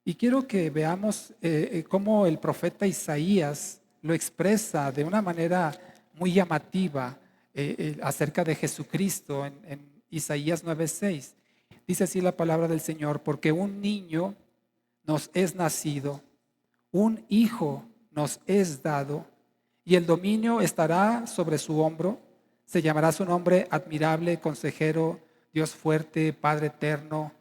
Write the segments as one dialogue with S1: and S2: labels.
S1: Y quiero que veamos cómo el profeta Isaías lo expresa de una manera muy llamativa acerca de Jesucristo en Isaías 9:6. Dice así la palabra del Señor: porque un niño nos es nacido, un hijo nos es dado, y el dominio estará sobre su hombro. Se llamará su nombre admirable, consejero, Dios fuerte, Padre eterno,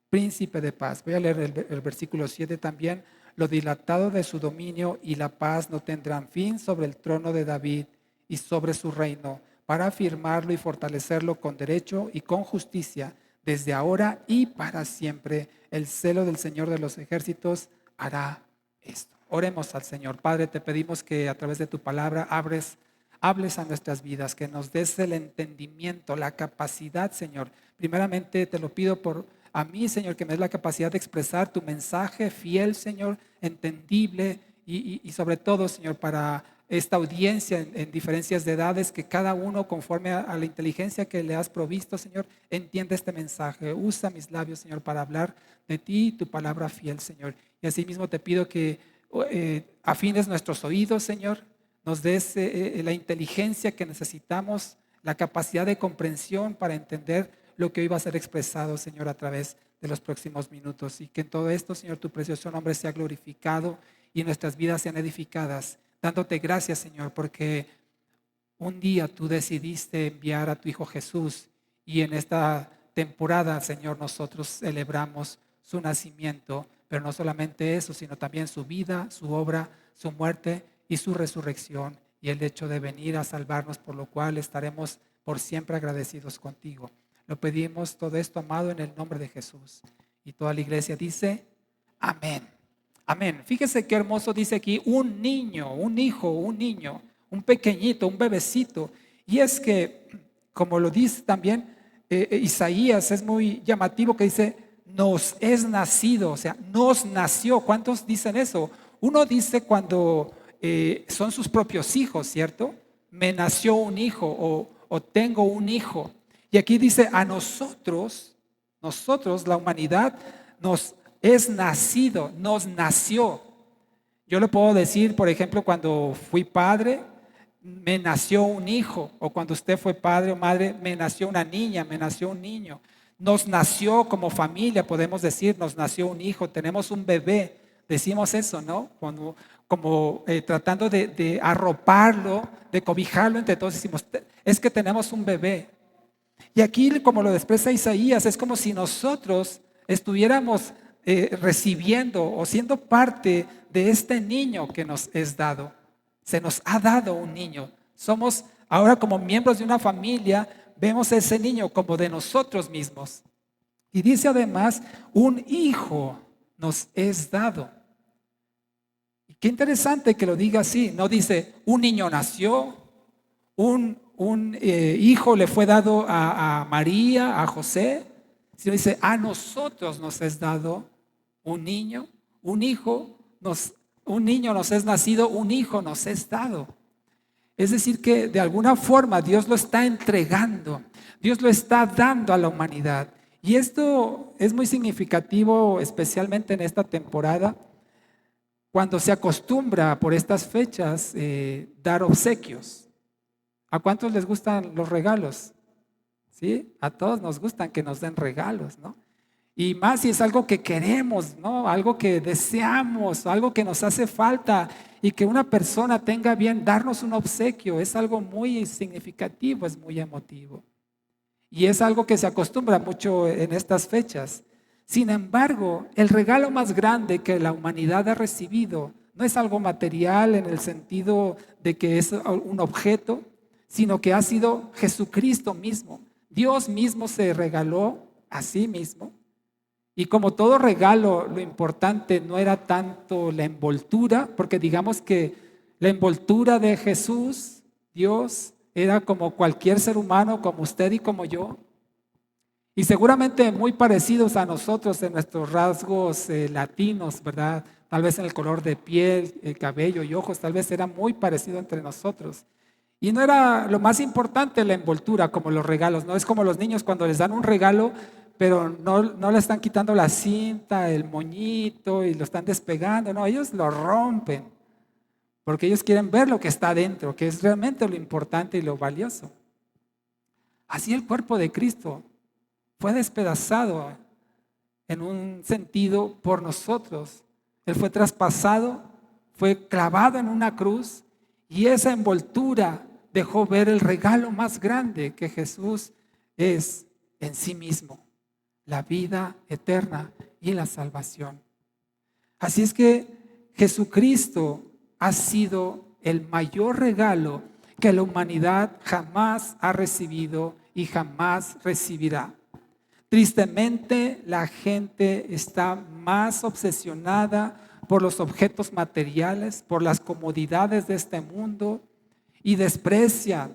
S1: príncipe de paz. Voy a leer el versículo 7 también. Lo dilatado de su dominio y la paz no tendrán fin sobre el trono de David y sobre su reino, para afirmarlo y fortalecerlo con derecho y con justicia, desde ahora y para siempre. El celo del Señor de los ejércitos hará esto. Oremos al Señor. Padre, te pedimos que a través de tu palabra hables a nuestras vidas, que nos des el entendimiento, la capacidad, Señor. Primeramente te lo pido por a mí, Señor, que me des la capacidad de expresar tu mensaje fiel, Señor, entendible y sobre todo, Señor, para esta audiencia en diferencias de edades, que cada uno, conforme a la inteligencia que le has provisto, Señor, entienda este mensaje. Usa mis labios, Señor, para hablar de ti y tu palabra fiel, Señor. Y asimismo te pido que afines nuestros oídos, Señor, nos des la inteligencia que necesitamos, la capacidad de comprensión para entender lo que hoy va a ser expresado, Señor, a través de los próximos minutos. Y que en todo esto, Señor, tu precioso nombre sea glorificado y nuestras vidas sean edificadas. Dándote gracias, Señor, porque un día tú decidiste enviar a tu Hijo Jesús y en esta temporada, Señor, nosotros celebramos su nacimiento, pero no solamente eso, sino también su vida, su obra, su muerte y su resurrección y el hecho de venir a salvarnos, por lo cual estaremos por siempre agradecidos contigo. Lo pedimos todo esto, amado, en el nombre de Jesús. Y toda la iglesia dice, amén. Amén. Fíjese qué hermoso dice aquí: un niño, un hijo, un niño, un pequeñito, un bebecito. Y es que, como lo dice también Isaías, es muy llamativo que dice, nos es nacido, o sea, nos nació. ¿Cuántos dicen eso? Uno dice cuando son sus propios hijos, ¿cierto? Me nació un hijo o tengo un hijo. Y aquí dice a nosotros, la humanidad, nos es nacido, nos nació. Yo le puedo decir, por ejemplo, cuando fui padre, me nació un hijo, o cuando usted fue padre o madre, me nació una niña, me nació un niño. Nos nació como familia, podemos decir, nos nació un hijo, tenemos un bebé, decimos eso, ¿no? Como tratando de arroparlo, de cobijarlo entre todos, decimos, es que tenemos un bebé. Y aquí, como lo expresa Isaías, es como si nosotros estuviéramos recibiendo o siendo parte de este niño que nos es dado. Se nos ha dado un niño. Somos ahora, como miembros de una familia, vemos a ese niño como de nosotros mismos. Y dice además, un hijo nos es dado. Y qué interesante que lo diga así. No dice, un niño nació, un hijo le fue dado a María, a José, sino dice, a nosotros nos es dado un niño, un hijo, un niño nos es nacido, un hijo nos es dado. Es decir, que de alguna forma Dios lo está entregando, Dios lo está dando a la humanidad. Y esto es muy significativo, especialmente en esta temporada, cuando se acostumbra por estas fechas dar obsequios. ¿A cuántos les gustan los regalos? ¿Sí? A todos nos gustan que nos den regalos, ¿no? Y más si es algo que queremos, ¿no? Algo que deseamos, algo que nos hace falta, y que una persona tenga bien darnos un obsequio, es algo muy significativo, es muy emotivo. Y es algo que se acostumbra mucho en estas fechas. Sin embargo, el regalo más grande que la humanidad ha recibido no es algo material en el sentido de que es un objeto, sino que ha sido Jesucristo mismo. Dios mismo se regaló a sí mismo. Y como todo regalo, lo importante no era tanto la envoltura, porque digamos que la envoltura de Jesús, Dios, era como cualquier ser humano, como usted y como yo. Y seguramente muy parecidos a nosotros en nuestros rasgos latinos, ¿verdad? Tal vez en el color de piel, el cabello y ojos, tal vez era muy parecido entre nosotros. Y no era lo más importante la envoltura como los regalos, no es como los niños cuando les dan un regalo, pero no le están quitando la cinta, el moñito y lo están despegando. No, ellos lo rompen porque ellos quieren ver lo que está adentro, que es realmente lo importante y lo valioso. Así el cuerpo de Cristo fue despedazado en un sentido por nosotros. Él fue traspasado, fue clavado en una cruz y esa envoltura dejó ver el regalo más grande que Jesús es en sí mismo, la vida eterna y la salvación. Así es que Jesucristo ha sido el mayor regalo que la humanidad jamás ha recibido y jamás recibirá. Tristemente, la gente está más obsesionada por los objetos materiales, por las comodidades de este mundo y desprecian,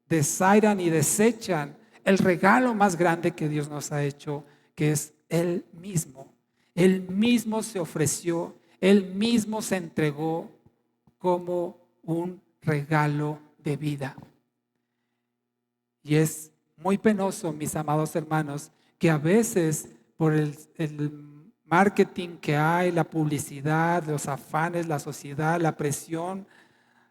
S1: desairan y desechan el regalo más grande que Dios nos ha hecho, que es Él mismo. Él mismo se ofreció, Él mismo se entregó como un regalo de vida. Y es muy penoso, mis amados hermanos, que a veces por el marketing que hay, la publicidad, los afanes, la sociedad, la presión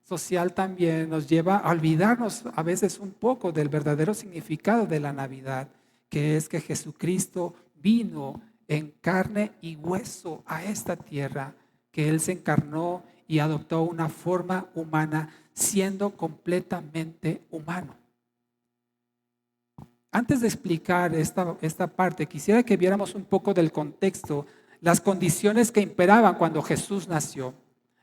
S1: social también nos lleva a olvidarnos a veces un poco del verdadero significado de la Navidad, que es que Jesucristo vino en carne y hueso a esta tierra, que Él se encarnó y adoptó una forma humana, siendo completamente humano. Antes de explicar esta parte, quisiera que viéramos un poco del contexto, las condiciones que imperaban cuando Jesús nació.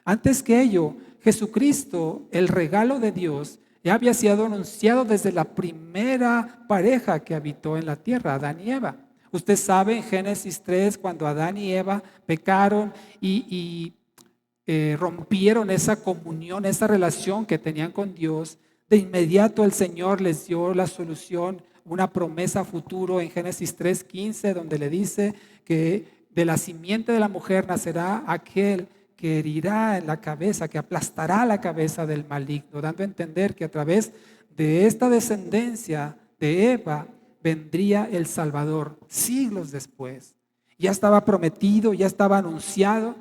S1: Antes que ello, Jesucristo, el regalo de Dios, ya había sido anunciado desde la primera pareja que habitó en la tierra, Adán y Eva. Usted sabe en Génesis 3, cuando Adán y Eva pecaron y rompieron esa comunión, esa relación que tenían con Dios, de inmediato el Señor les dio la solución, una promesa futuro en Génesis 3:15, donde le dice que de la simiente de la mujer nacerá aquel que herirá en la cabeza, que aplastará la cabeza del maligno, dando a entender que a través de esta descendencia de Eva vendría el Salvador siglos después. Ya estaba prometido, ya estaba anunciado,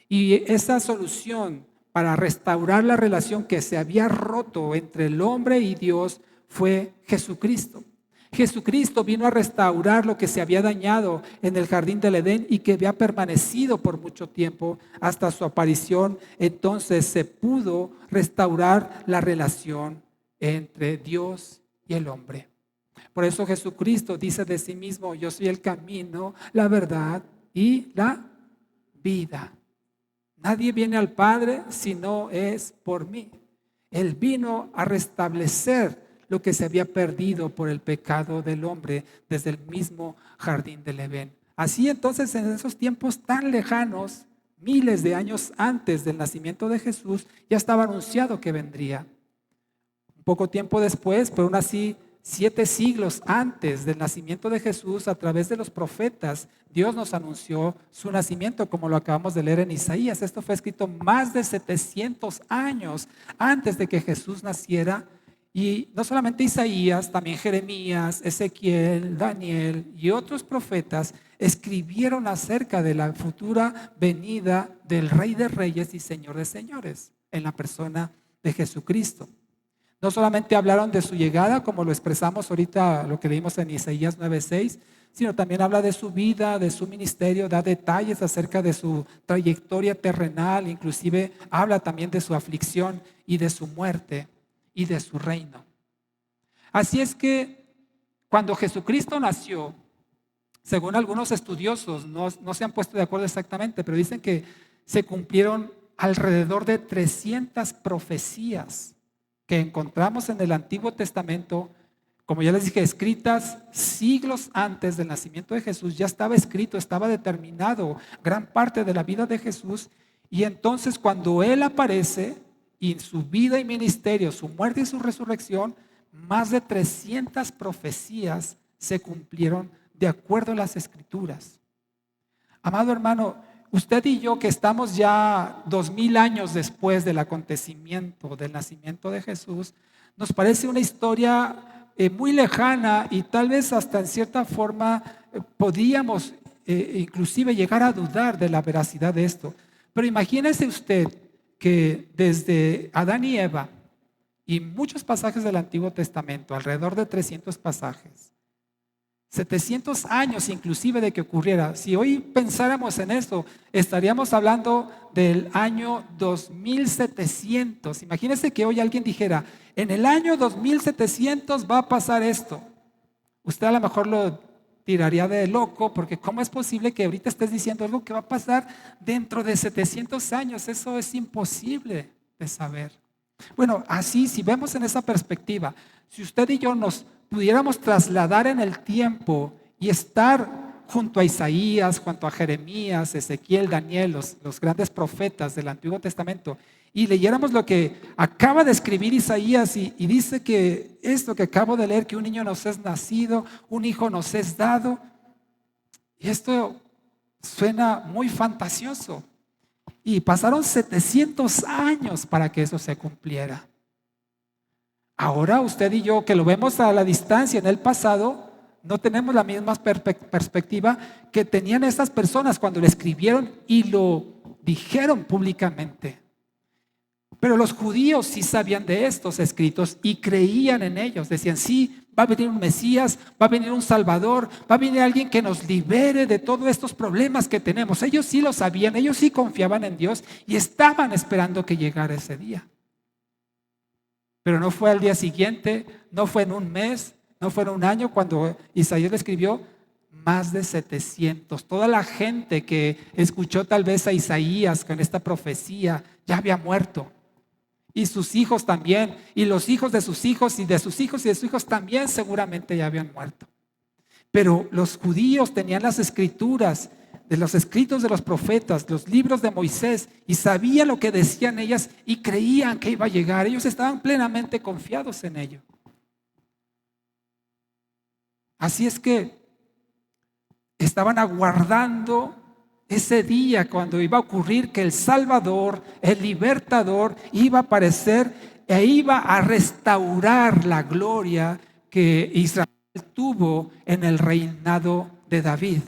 S1: y esa solución para restaurar la relación que se había roto entre el hombre y Dios fue Jesucristo. Jesucristo vino a restaurar lo que se había dañado en el jardín del Edén y que había permanecido por mucho tiempo hasta su aparición. Entonces se pudo restaurar la relación entre Dios y el hombre. Por eso Jesucristo dice de sí mismo: yo soy el camino, la verdad y la vida. Nadie viene al Padre si no es por mí. Él vino a restablecer lo que se había perdido por el pecado del hombre desde el mismo jardín del Edén. Así entonces, en esos tiempos tan lejanos, miles de años antes del nacimiento de Jesús, ya estaba anunciado que vendría. Un poco tiempo después, pero aún así 7 siglos antes del nacimiento de Jesús, a través de los profetas, Dios nos anunció su nacimiento, como lo acabamos de leer en Isaías. Esto fue escrito más de 700 años antes de que Jesús naciera. Y no solamente Isaías, también Jeremías, Ezequiel, Daniel y otros profetas escribieron acerca de la futura venida del Rey de Reyes y Señor de Señores en la persona de Jesucristo. No solamente hablaron de su llegada, como lo expresamos ahorita, lo que leímos en Isaías 9:6, sino también habla de su vida, de su ministerio, da detalles acerca de su trayectoria terrenal, inclusive habla también de su aflicción y de su muerte y de su reino. Así es que cuando Jesucristo nació, según algunos estudiosos, no se han puesto de acuerdo exactamente, pero dicen que se cumplieron alrededor de 300 profecías que encontramos en el Antiguo Testamento, como ya les dije, escritas siglos antes del nacimiento de Jesús. Ya estaba escrito, estaba determinado gran parte de la vida de Jesús. Y entonces cuando Él aparece, y su vida y ministerio, su muerte y su resurrección, más de 300 profecías se cumplieron de acuerdo a las Escrituras. Amado hermano, usted y yo, que estamos ya 2000 años después del acontecimiento del nacimiento de Jesús, nos parece una historia muy lejana y tal vez hasta en cierta forma podíamos inclusive llegar a dudar de la veracidad de esto. Pero imagínese usted que desde Adán y Eva y muchos pasajes del Antiguo Testamento, alrededor de 300 pasajes, 700 años inclusive de que ocurriera. Si hoy pensáramos en esto, estaríamos hablando del año 2700. Imagínense que hoy alguien dijera, en el año 2700 va a pasar esto. Usted a lo mejor lo tiraría de loco, porque ¿cómo es posible que ahorita estés diciendo algo que va a pasar dentro de 700 años? Eso es imposible de saber. Bueno, así, si vemos en esa perspectiva, si usted y yo nos pudiéramos trasladar en el tiempo y estar junto a Isaías, junto a Jeremías, Ezequiel, Daniel, los grandes profetas del Antiguo Testamento, y leyéramos lo que acaba de escribir Isaías y dice que esto que acabo de leer, que un niño nos es nacido, un hijo nos es dado, y esto suena muy fantasioso. Y pasaron 700 años para que eso se cumpliera. Ahora usted y yo, que lo vemos a la distancia en el pasado, no tenemos la misma perspectiva que tenían estas personas cuando lo escribieron y lo dijeron públicamente. Pero los judíos sí sabían de estos escritos y creían en ellos. Decían, sí, va a venir un Mesías, va a venir un Salvador, va a venir alguien que nos libere de todos estos problemas que tenemos. Ellos sí lo sabían, ellos sí confiaban en Dios y estaban esperando que llegara ese día. Pero no fue al día siguiente, no fue en un mes, no fue en un año cuando Isaías le escribió, más de 700. Toda la gente que escuchó tal vez a Isaías con esta profecía ya había muerto. Y sus hijos también, y los hijos de sus hijos, y de sus hijos y de sus hijos también seguramente ya habían muerto. Pero los judíos tenían las escrituras, de los escritos de los profetas, los libros de Moisés, y sabían lo que decían ellas y creían que iba a llegar. Ellos estaban plenamente confiados en ello. Así es que estaban aguardando ese día cuando iba a ocurrir que el Salvador, el Libertador, iba a aparecer e iba a restaurar la gloria que Israel tuvo en el reinado de David,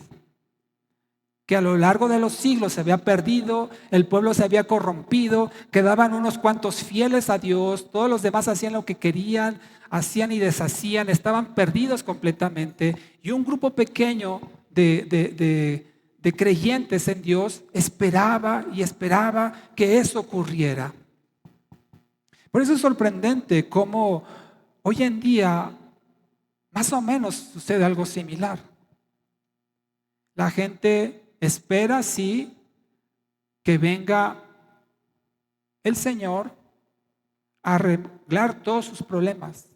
S1: que a lo largo de los siglos se había perdido, el pueblo se había corrompido, quedaban unos cuantos fieles a Dios, todos los demás hacían lo que querían, hacían y deshacían, estaban perdidos completamente, y un grupo pequeño de creyentes en Dios esperaba y esperaba que eso ocurriera. Por eso es sorprendente cómo hoy en día más o menos sucede algo similar. La gente espera, sí, que venga el Señor a arreglar todos sus problemas,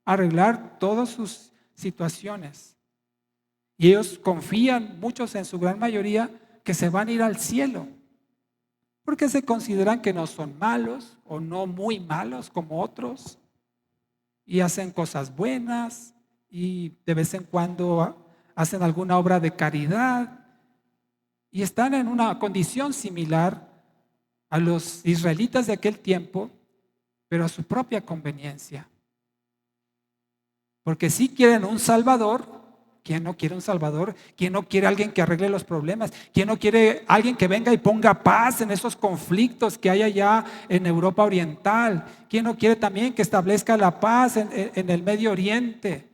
S1: a arreglar todas sus situaciones. Y ellos confían, muchos en su gran mayoría, que se van a ir al cielo, porque se consideran que no son malos o no muy malos como otros, y hacen cosas buenas y de vez en cuando hacen alguna obra de caridad y están en una condición similar a los israelitas de aquel tiempo, pero a su propia conveniencia. Porque sí quieren un Salvador. ¿Quién no quiere un Salvador? ¿Quién no quiere alguien que arregle los problemas? ¿Quién no quiere alguien que venga y ponga paz en esos conflictos que hay allá en Europa Oriental? ¿Quién no quiere también que establezca la paz en el Medio Oriente?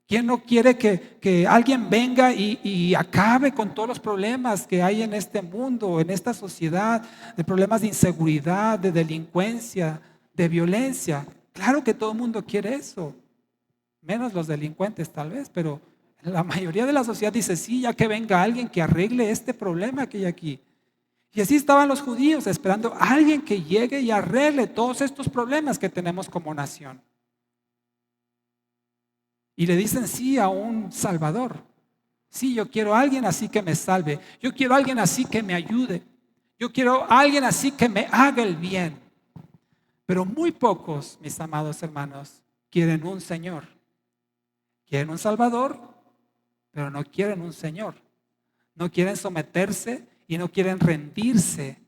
S1: ¿Quién no quiere que alguien venga y acabe con todos los problemas que hay en este mundo, en esta sociedad, de problemas de inseguridad, de delincuencia, de violencia? Claro que todo el mundo quiere eso, menos los delincuentes tal vez, pero la mayoría de la sociedad dice, sí, ya que venga alguien que arregle este problema que hay aquí. Y así estaban los judíos esperando a alguien que llegue y arregle todos estos problemas que tenemos como nación. Y le dicen sí a un Salvador. Sí, yo quiero a alguien así que me salve. Yo quiero a alguien así que me ayude. Yo quiero a alguien así que me haga el bien. Pero muy pocos, mis amados hermanos, quieren un Señor. Quieren un Salvador, pero no quieren un Señor. No quieren someterse y no quieren rendirse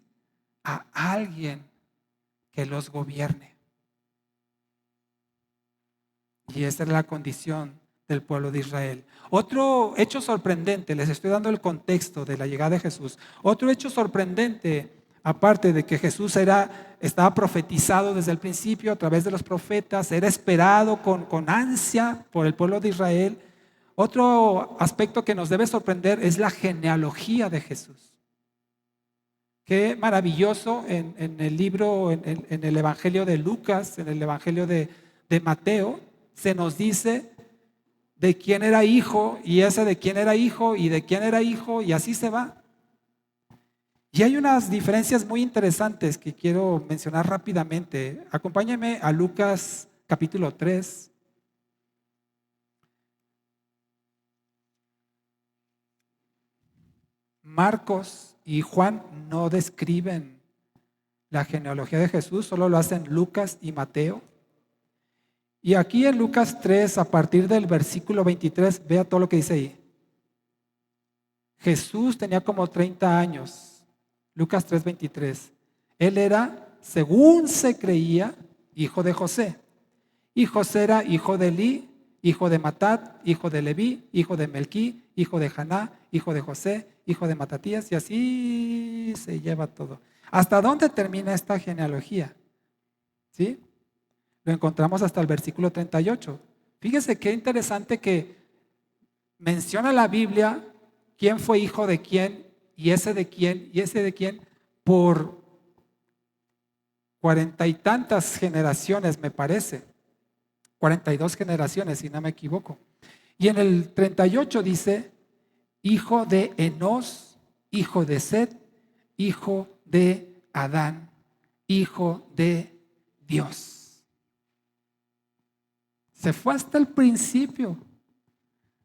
S1: a alguien que los gobierne. Y esa era la condición del pueblo de Israel. Otro hecho sorprendente, les estoy dando el contexto de la llegada de Jesús. Otro hecho sorprendente, aparte de que Jesús estaba profetizado desde el principio a través de los profetas, era esperado con ansia por el pueblo de Israel. Otro aspecto que nos debe sorprender es la genealogía de Jesús. Qué maravilloso en el libro, en el Evangelio de Lucas, en el Evangelio de Mateo, se nos dice de quién era hijo, y ese de quién era hijo, y de quién era hijo, y así se va. Y hay unas diferencias muy interesantes que quiero mencionar rápidamente. Acompáñame a Lucas capítulo 3. Marcos y Juan no describen la genealogía de Jesús, solo lo hacen Lucas y Mateo. Y aquí en Lucas 3, a partir del versículo 23, vea todo lo que dice ahí. Jesús tenía como 30 años. Lucas 3, 23. Él era, según se creía, hijo de José. Y José era hijo de Elí, hijo de Matat, hijo de Leví, hijo de Melquí, hijo de Janá, hijo de José, hijo de Matatías, y así se lleva todo. ¿Hasta dónde termina esta genealogía? ¿Sí? Lo encontramos hasta el versículo 38. Fíjese qué interesante que menciona la Biblia quién fue hijo de quién, y ese de quién, y ese de quién, por 40 y tantas generaciones, me parece. 42 generaciones, si no me equivoco. Y en el 38 dice, hijo de Enós, hijo de Set, hijo de Adán, hijo de Dios. Se fue hasta el principio.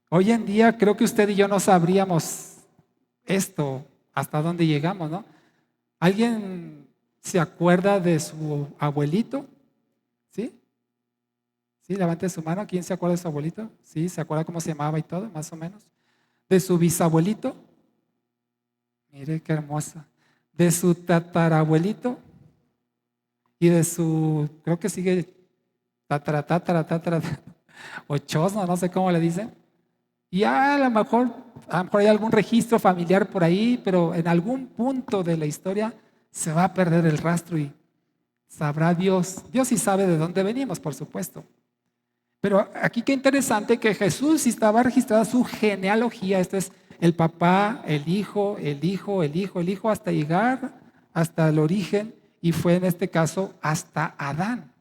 S1: Hoy en día creo que usted y yo no sabríamos esto, hasta dónde llegamos, ¿no? ¿Alguien se acuerda de su abuelito? ¿Sí? Sí, levante su mano. ¿Quién se acuerda de su abuelito? Sí, ¿se acuerda cómo se llamaba y todo, más o menos? ¿De su bisabuelito? Mire qué hermosa. ¿De su tatarabuelito? Y de su, creo que sigue tatara, o chosno, no sé cómo le dicen. Y a lo mejor hay algún registro familiar por ahí, pero en algún punto de la historia se va a perder el rastro y sabrá Dios. Dios sí sabe de dónde venimos, por supuesto. Pero aquí qué interesante que Jesús sí estaba registrada su genealogía. Esto es el papá, el hijo, el hijo, el hijo, el hijo, hasta llegar hasta el origen, y fue en este caso hasta Adán.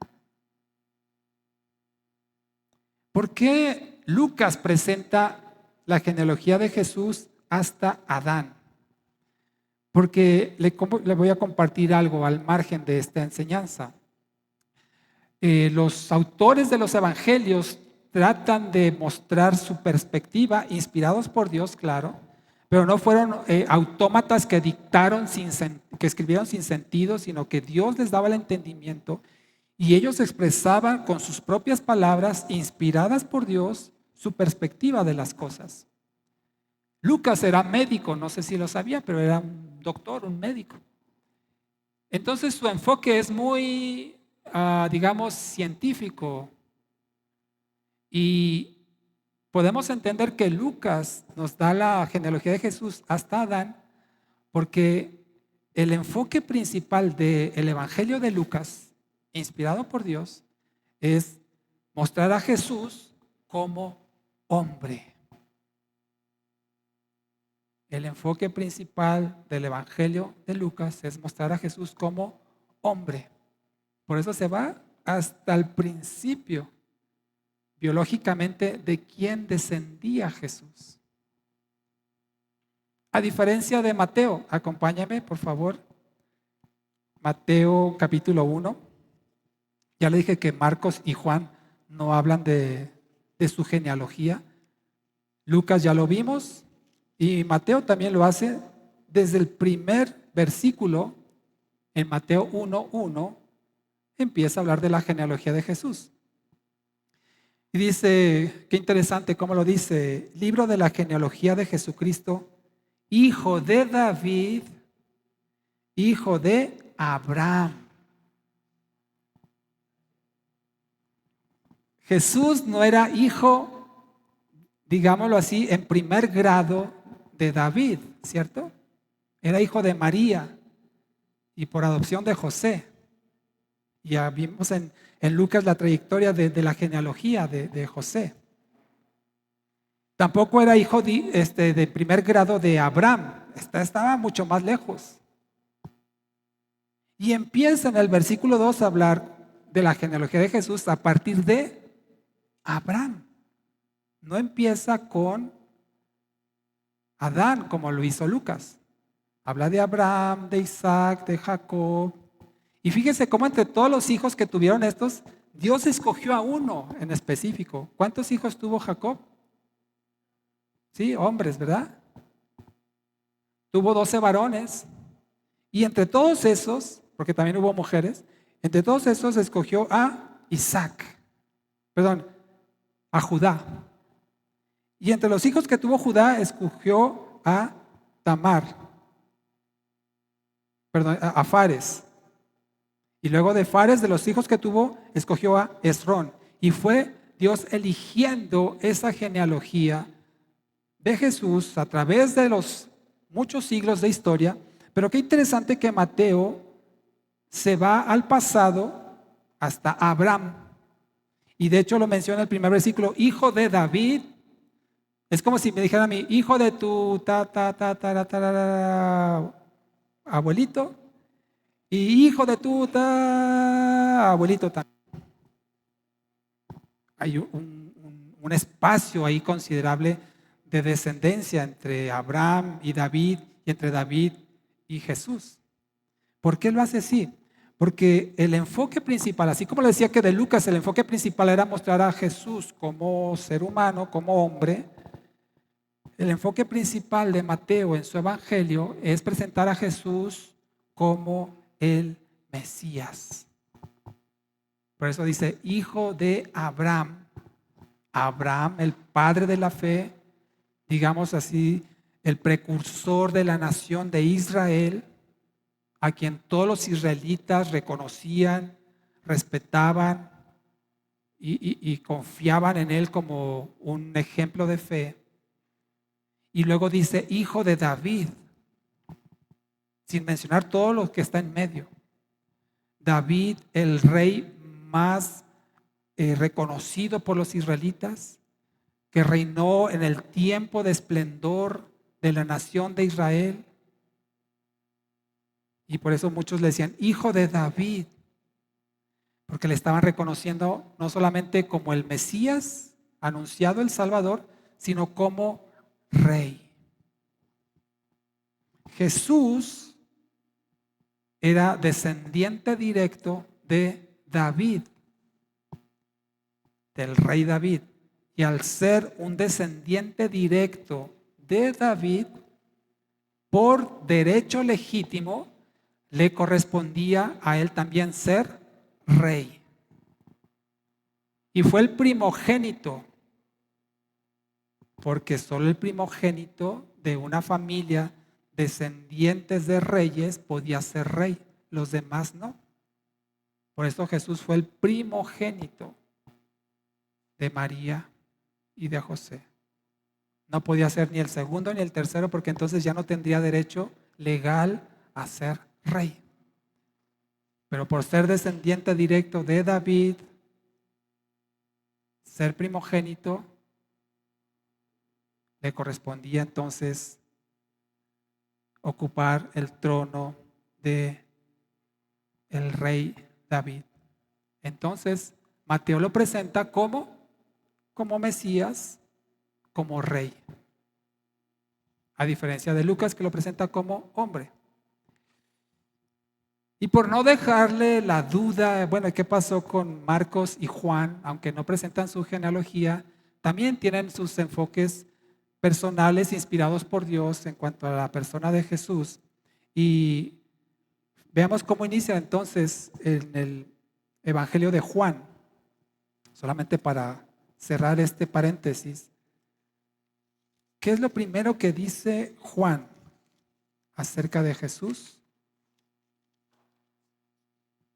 S1: ¿Por qué Lucas presenta la genealogía de Jesús hasta Adán? Porque le voy a compartir algo al margen de esta enseñanza. Los autores de los evangelios tratan de mostrar su perspectiva, inspirados por Dios, claro, pero no fueron autómatas que dictaron, que escribieron sin sentido, sino que Dios les daba el entendimiento y ellos expresaban con sus propias palabras, inspiradas por Dios, su perspectiva de las cosas. Lucas era médico, no sé si lo sabía, pero era un doctor, un médico. Entonces su enfoque es muy, digamos, científico. Y podemos entender que Lucas nos da la genealogía de Jesús hasta Adán, porque el enfoque principal del Evangelio de Lucas, inspirado por Dios, es mostrar a Jesús como hombre. El enfoque principal del Evangelio de Lucas es mostrar a Jesús como hombre. Por eso se va hasta el principio, biológicamente, de quién descendía Jesús. A diferencia de Mateo, acompáñame, por favor. Mateo capítulo 1. Ya le dije que Marcos y Juan no hablan de su genealogía. Lucas ya lo vimos. Y Mateo también lo hace desde el primer versículo. En Mateo 1:1 empieza a hablar de la genealogía de Jesús. Y dice, qué interesante cómo lo dice, libro de la genealogía de Jesucristo, hijo de David, hijo de Abraham. Jesús no era hijo, digámoslo así, en primer grado de David, ¿cierto? Era hijo de María y por adopción de José. Ya vimos en Lucas la trayectoria de la genealogía de José. Tampoco era hijo de primer grado de Abraham. Estaba mucho más lejos. Y empieza en el versículo 2 a hablar de la genealogía de Jesús a partir de Abraham. No empieza con Adán como lo hizo Lucas. Habla de Abraham, de Isaac, de Jacob. Y fíjese cómo entre todos los hijos que tuvieron estos, Dios escogió a uno en específico. ¿Cuántos hijos tuvo Jacob? Sí, hombres, ¿verdad? Tuvo 12 varones. Y entre todos esos, porque también hubo mujeres, entre todos esos escogió a Isaac, perdón, a Judá. Y entre los hijos que tuvo Judá, escogió a Tamar, perdón, a Fares. Y luego de Fares, de los hijos que tuvo, escogió a Esrón. Y fue Dios eligiendo esa genealogía de Jesús a través de los muchos siglos de historia. Pero qué interesante que Mateo se va al pasado hasta Abraham. Y de hecho lo menciona el primer versículo, hijo de David. Es como si me dijera a mí, hijo de tu abuelito y hijo de tu abuelito también. Hay un espacio ahí considerable de descendencia entre Abraham y David y entre David y Jesús. ¿Por qué lo hace así? Porque el enfoque principal, así como le decía que de Lucas el enfoque principal era mostrar a Jesús como ser humano, como hombre, el enfoque principal de Mateo en su evangelio es presentar a Jesús como el Mesías. Por eso dice, hijo de Abraham. Abraham, el padre de la fe, digamos así, el precursor de la nación de Israel, a quien todos los israelitas reconocían, respetaban y confiaban en él como un ejemplo de fe. Y luego dice, hijo de David, sin mencionar todo lo que está en medio. David, el rey más reconocido por los israelitas, que reinó en el tiempo de esplendor de la nación de Israel. Y por eso muchos le decían, hijo de David, porque le estaban reconociendo no solamente como el Mesías, anunciado el Salvador, sino como rey. Jesús era descendiente directo de David, del rey David. Y al ser un descendiente directo de David, por derecho legítimo, le correspondía a él también ser rey. Y fue el primogénito, porque solo el primogénito de una familia descendientes de reyes podía ser rey, los demás no. Por eso Jesús fue el primogénito de María y de José. No podía ser ni el segundo ni el tercero, porque entonces ya no tendría derecho legal a ser rey. Pero por ser descendiente directo de David, ser primogénito, le correspondía entonces ocupar el trono de el rey David. Entonces, Mateo lo presenta como Mesías, como rey. A diferencia de Lucas, que lo presenta como hombre. Y por no dejarle la duda, bueno, ¿qué pasó con Marcos y Juan? Aunque no presentan su genealogía, también tienen sus enfoques personales inspirados por Dios en cuanto a la persona de Jesús. Y veamos cómo inicia entonces en el Evangelio de Juan, solamente para cerrar este paréntesis. ¿Qué es lo primero que dice Juan acerca de Jesús?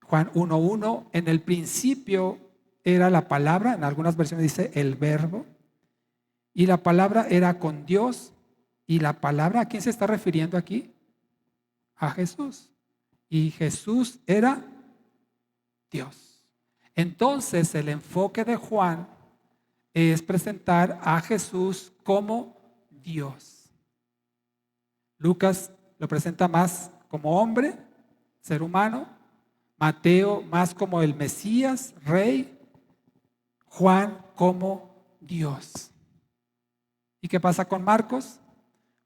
S1: Juan 1:1, en el principio era la palabra, en algunas versiones dice el verbo, y la palabra era con Dios, y la palabra, ¿a quién se está refiriendo aquí? A Jesús. Y Jesús era Dios. Entonces el enfoque de Juan es presentar a Jesús como Dios. Lucas lo presenta más como hombre, ser humano. Mateo más como el Mesías, rey. Juan como Dios. ¿Y qué pasa con Marcos?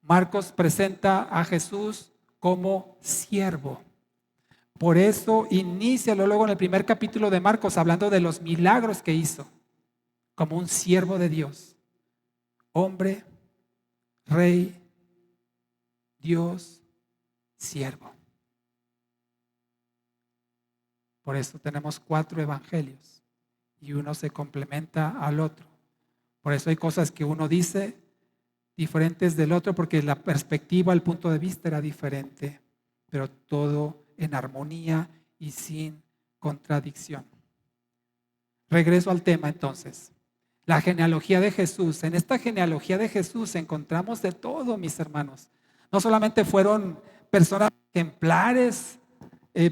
S1: Marcos presenta a Jesús como siervo. Por eso inicia luego en el primer capítulo de Marcos hablando de los milagros que hizo, como un siervo de Dios, hombre, rey, Dios, siervo. Por eso tenemos 4 evangelios y uno se complementa al otro. Por eso hay cosas que uno dice diferentes del otro porque la perspectiva, el punto de vista era diferente, pero todo en armonía y sin contradicción. Regreso al tema entonces. La genealogía de Jesús. En esta genealogía de Jesús encontramos de todo, mis hermanos. No solamente fueron personas ejemplares,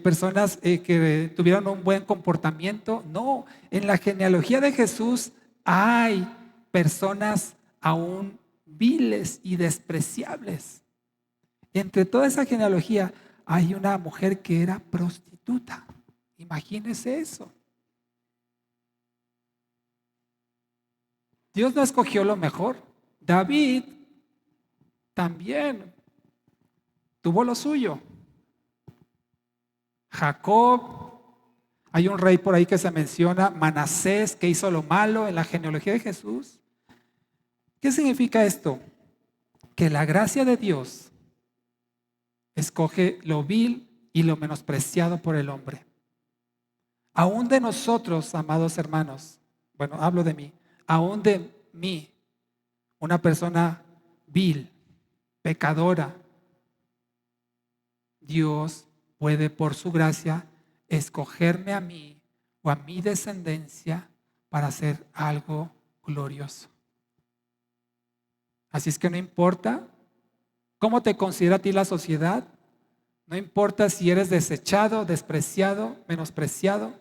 S1: personas que tuvieron un buen comportamiento. No, en la genealogía de Jesús hay personas aún viles y despreciables. Entre toda esa genealogía hay una mujer que era prostituta. Imagínese eso. Dios no escogió lo mejor. David también tuvo lo suyo. Jacob, hay un rey por ahí que se menciona, Manasés, que hizo lo malo en la genealogía de Jesús. ¿Qué significa esto? Que la gracia de Dios escoge lo vil y lo menospreciado por el hombre. Aún de nosotros, amados hermanos, bueno, hablo de mí, aún de mí, una persona vil, pecadora, Dios puede por su gracia escogerme a mí o a mi descendencia para hacer algo glorioso. Así es que no importa cómo te considera a ti la sociedad, no importa si eres desechado, despreciado, menospreciado,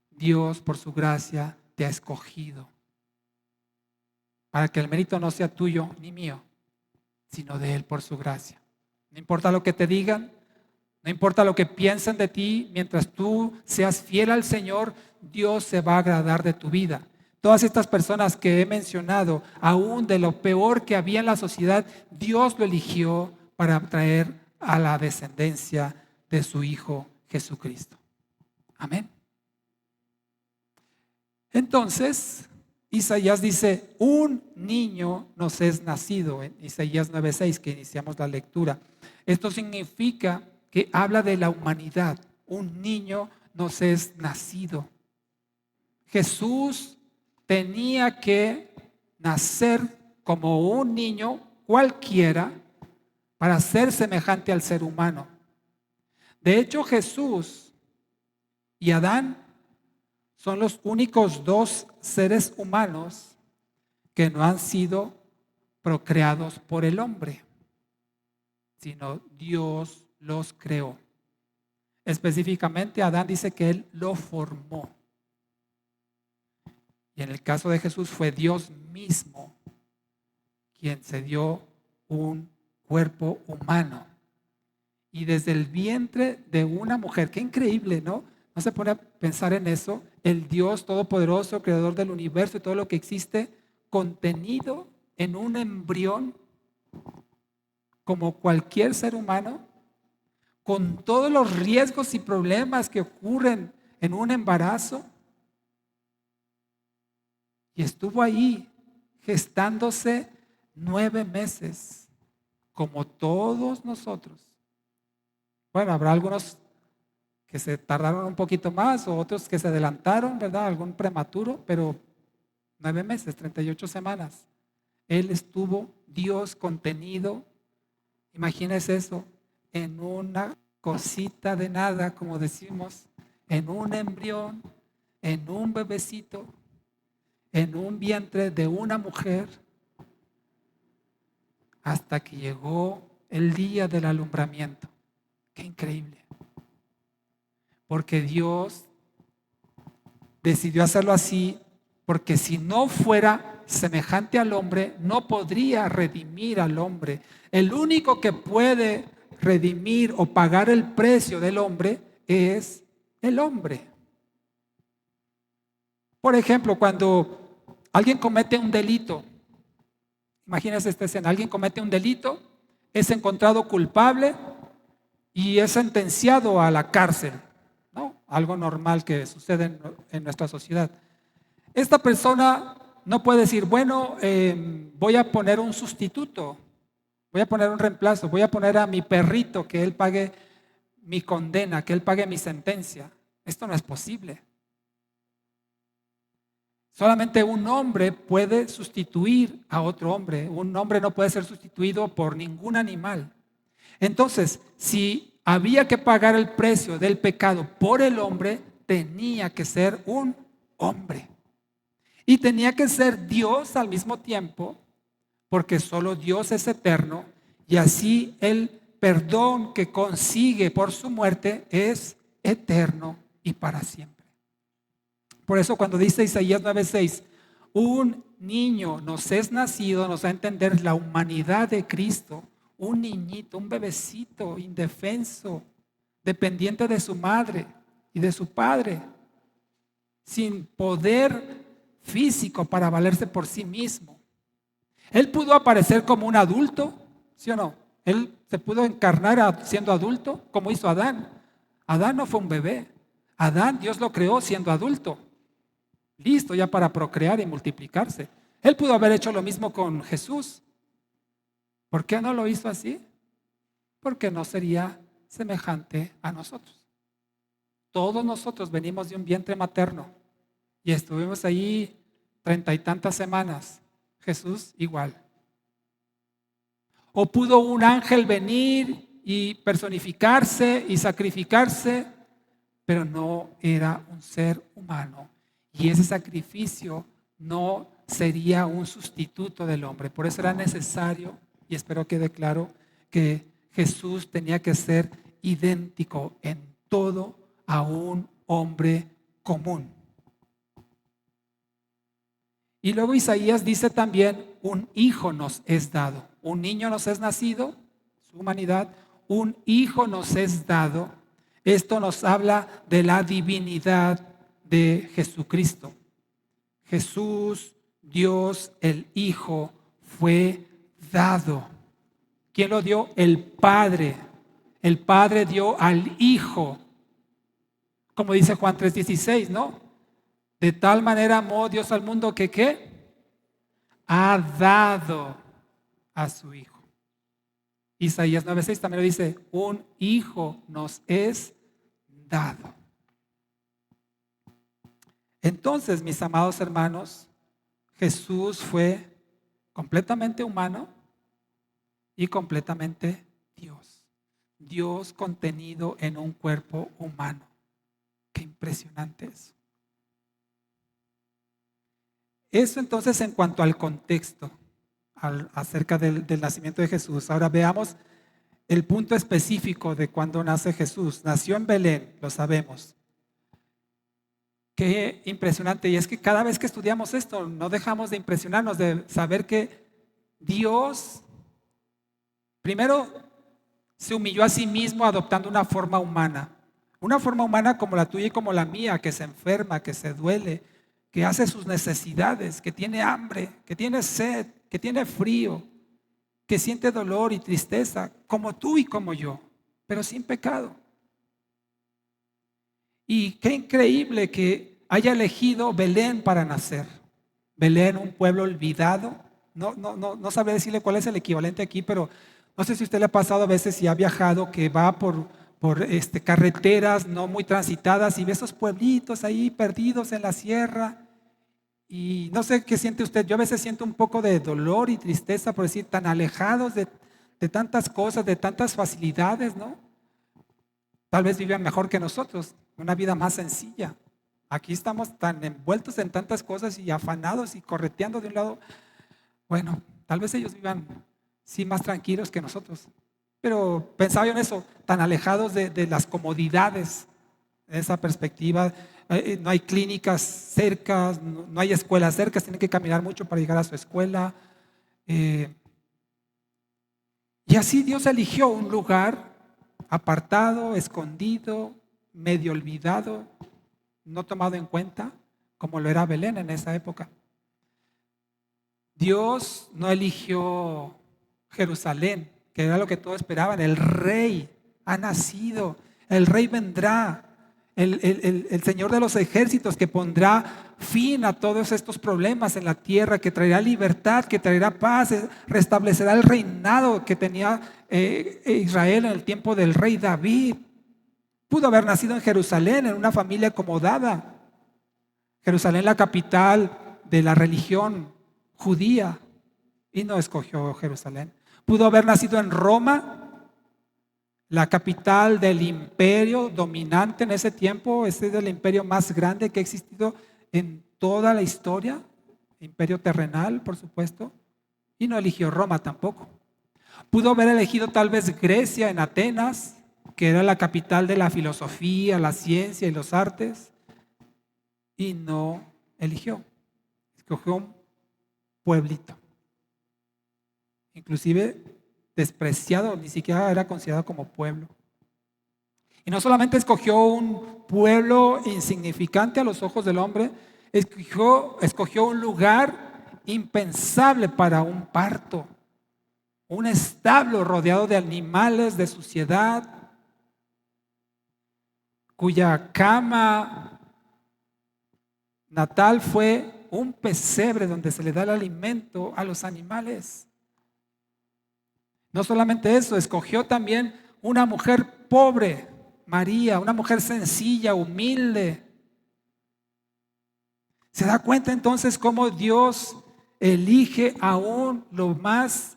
S1: Dios por su gracia te ha escogido para que el mérito no sea tuyo ni mío, sino de Él por su gracia. No importa lo que te digan, no importa lo que piensen de ti, mientras tú seas fiel al Señor, Dios se va a agradar de tu vida. Todas estas personas que he mencionado, aún de lo peor que había en la sociedad, Dios lo eligió para traer a la descendencia de su Hijo Jesucristo. Amén. Entonces, Isaías dice, un niño nos es nacido, en Isaías 9:6, que iniciamos la lectura. Esto significa que habla de la humanidad. Un niño nos es nacido. Jesús tenía que nacer como un niño cualquiera para ser semejante al ser humano. De hecho, Jesús y Adán son los únicos 2 seres humanos que no han sido procreados por el hombre, sino Dios los creó. Específicamente, Adán dice que Él lo formó. Y en el caso de Jesús fue Dios mismo quien se dio un cuerpo humano. Y desde el vientre de una mujer, qué increíble, ¿no? No se pone a pensar en eso. El Dios todopoderoso, creador del universo y todo lo que existe, contenido en un embrión como cualquier ser humano, con todos los riesgos y problemas que ocurren en un embarazo. Y estuvo ahí gestándose 9 meses, como todos nosotros. Bueno, habrá algunos que se tardaron un poquito más o otros que se adelantaron, ¿verdad? Algún prematuro, pero 9 meses, 38 semanas. Él estuvo, Dios contenido, imagínese eso, en una cosita de nada, como decimos, en un embrión, en un bebecito, en un vientre de una mujer, hasta que llegó el día del alumbramiento. Qué increíble. Porque Dios decidió hacerlo así, porque si no fuera semejante al hombre, no podría redimir al hombre. El único que puede redimir o pagar el precio del hombre es el hombre. Por ejemplo, cuando alguien comete un delito, imagínense esta escena, alguien comete un delito, es encontrado culpable y es sentenciado a la cárcel, ¿no? Algo normal que sucede en nuestra sociedad. Esta persona no puede decir, bueno, voy a poner un sustituto, voy a poner un reemplazo, voy a poner a mi perrito que él pague mi condena, que él pague mi sentencia. Esto no es posible. Solamente un hombre puede sustituir a otro hombre. Un hombre no puede ser sustituido por ningún animal. Entonces, si había que pagar el precio del pecado por el hombre, tenía que ser un hombre. Y tenía que ser Dios al mismo tiempo, porque solo Dios es eterno, y así el perdón que consigue por su muerte es eterno y para siempre. Por eso cuando dice Isaías 9:6, un niño nos es nacido, nos da a entender la humanidad de Cristo, un niñito, un bebecito indefenso, dependiente de su madre y de su padre, sin poder físico para valerse por sí mismo. Él pudo aparecer como un adulto, ¿sí o no? Él se pudo encarnar siendo adulto, como hizo Adán. Adán no fue un bebé. Adán, Dios lo creó siendo adulto, listo ya para procrear y multiplicarse. Él pudo haber hecho lo mismo con Jesús. ¿Por qué no lo hizo así? Porque no sería semejante a nosotros. Todos nosotros venimos de un vientre materno y estuvimos ahí 30 y tantas semanas. Jesús igual. ¿O pudo un ángel venir y personificarse y sacrificarse? Pero no era un ser humano. Y ese sacrificio no sería un sustituto del hombre. Por eso era necesario, y espero quede claro, que Jesús tenía que ser idéntico en todo a un hombre común. Y luego Isaías dice también, un hijo nos es dado. Un niño nos es nacido, su humanidad, un hijo nos es dado. Esto nos habla de la divinidad de Jesucristo. Jesús, Dios, el Hijo, fue dado. ¿Quién lo dio? El Padre. El Padre dio al Hijo. Como dice Juan 3:16, ¿no? De tal manera amó Dios al mundo que ¿qué? Ha dado a su Hijo. Isaías 9:6 también lo dice, un hijo nos es dado. Entonces, mis amados hermanos, Jesús fue completamente humano y completamente Dios. Dios contenido en un cuerpo humano. Qué impresionante eso. Eso entonces en cuanto al contexto acerca del nacimiento de Jesús. Ahora veamos el punto específico de cuando nace Jesús. Nació en Belén, lo sabemos. Qué impresionante. Y es que cada vez que estudiamos esto, no dejamos de impresionarnos, de saber que Dios primero se humilló a sí mismo adoptando una forma humana. Una forma humana como la tuya y como la mía, que se enferma, que se duele, que hace sus necesidades, que tiene hambre, que tiene sed, que tiene frío, que siente dolor y tristeza, como tú y como yo, pero sin pecado. Y qué increíble que haya elegido Belén para nacer. Belén, un pueblo olvidado. No sabría decirle cuál es el equivalente aquí, pero no sé si a usted le ha pasado a veces si ha viajado que va por carreteras no muy transitadas y ve esos pueblitos ahí perdidos en la sierra. Y no sé qué siente usted. Yo a veces siento un poco de dolor y tristeza por decir tan alejados de tantas cosas, de tantas facilidades, ¿no? Tal vez vivan mejor que nosotros, una vida más sencilla. Aquí estamos tan envueltos en tantas cosas y afanados y correteando de un lado. Bueno, tal vez ellos vivan, sí, más tranquilos que nosotros. Pero pensaba yo en eso, tan alejados de las comodidades, de esa perspectiva. No hay clínicas cerca, no hay escuelas cerca, tienen que caminar mucho para llegar a su escuela. Eh, y así Dios eligió un lugar apartado, escondido, medio olvidado, no tomado en cuenta, como lo era Belén en esa época. Dios no eligió Jerusalén, que era lo que todos esperaban. El rey ha nacido, el rey vendrá, el Señor de los ejércitos que pondrá fin a todos estos problemas en la tierra, que traerá libertad, que traerá paz, restablecerá el reinado que tenía Israel en el tiempo del rey David. Pudo haber nacido en Jerusalén, en una familia acomodada. Jerusalén, la capital de la religión judía, y no escogió Jerusalén. Pudo haber nacido en Roma, la capital del imperio dominante en ese tiempo. Este es el imperio más grande que ha existido en toda la historia, imperio terrenal, por supuesto, y no eligió Roma tampoco. Pudo haber elegido tal vez Grecia, en Atenas, que era la capital de la filosofía, la ciencia y los artes, y no eligió. Escogió un pueblito, inclusive despreciado, ni siquiera era considerado como pueblo. Y no solamente escogió un pueblo insignificante a los ojos del hombre, escogió un lugar impensable para un parto, un establo rodeado de animales, de suciedad, cuya cama natal fue un pesebre donde se le da el alimento a los animales. No solamente eso, escogió también una mujer pobre, María, una mujer sencilla, humilde. ¿Se da cuenta entonces cómo Dios elige aún lo más